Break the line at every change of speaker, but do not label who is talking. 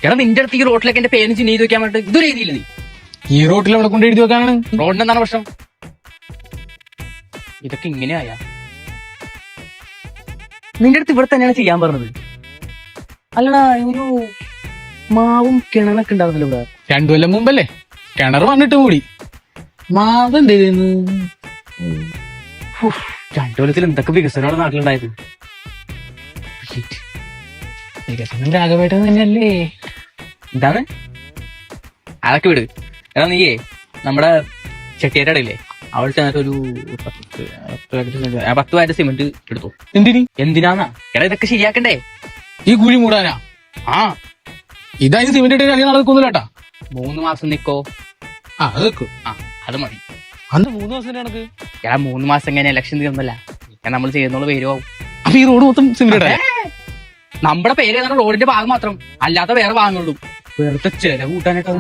എടാ നിന്റെ അടുത്ത് ഈ റോട്ടിലേക്ക് എന്റെ പേര് ചിഹ്നം ചെയ്ത് വെക്കാൻ വേണ്ടിട്ട് ഇതൊരു രീതിയില്ല നീ
ഈ റോട്ടിൽ അവിടെ കൊണ്ട് എഴുതി വെക്കാനാണ്.
റോഡിന് എന്താണ് പ്രശ്നം? ഇതൊക്കെ ഇങ്ങനെയായ നിന്റെ അടുത്ത് ഇവിടെ തന്നെയാണ് ചെയ്യാൻ പറഞ്ഞത്. അല്ലടാ ഒരു മാവും കിണറൊക്കെ ഉണ്ടാവുന്നല്ലോ ഇവിടെ.
2 കൊല്ലം മുമ്പല്ലേ കിണർ വന്നിട്ട് കൂടി. മാവ് എന്ത് ചെയ്യുന്നു?
2 കൊല്ലത്തിൽ എന്തൊക്കെ വികസനമാണ് നാട്ടിലുണ്ടായത്.
വികസനം രാഘവേട്ടൻ തന്നെയല്ലേ.
എന്താണ് അതൊക്കെ വിട്. എടാ നീയേ നമ്മുടെ ചെട്ടിയാരുടെ ഇടയില്ലേ അവൾ ചെന്നിട്ട് ഒരു 10 വാറ്റ് സിമെന്റ് എടുത്തു.
എന്തിനി?
എന്തിനാന്നാ? എടാ ഇതൊക്കെ ശരിയാക്കണ്ടേ?
ഈ കുഴി മൂടാനാ?
ആ
ഇതായത് സിമെന്റ് ഇട്ട് കളി നടക്കൊന്നുമില്ലാട്ടാ.
3 മാസം നിക്കോ?
അത് വെക്കും.
ആ അത് മതി.
അന്ന് 3 ദിവസം കണക്ക്.
എടാ 3 മാസം കഴിഞ്ഞ ഇലക്ഷൻ തീർന്നല്ല നമ്മൾ ചെയ്യുന്നുള്ള പേര് ആവും.
അപ്പൊ ഈ റോഡ് മൊത്തം സിമെന്റ് ഇടാ?
നമ്മുടെ പേര് റോഡിന്റെ ഭാഗം മാത്രം, അല്ലാത്ത വേറെ ഭാഗങ്ങളുള്ളൂ. വെറുതെ ചെലവ് കൂട്ടാനായിട്ട്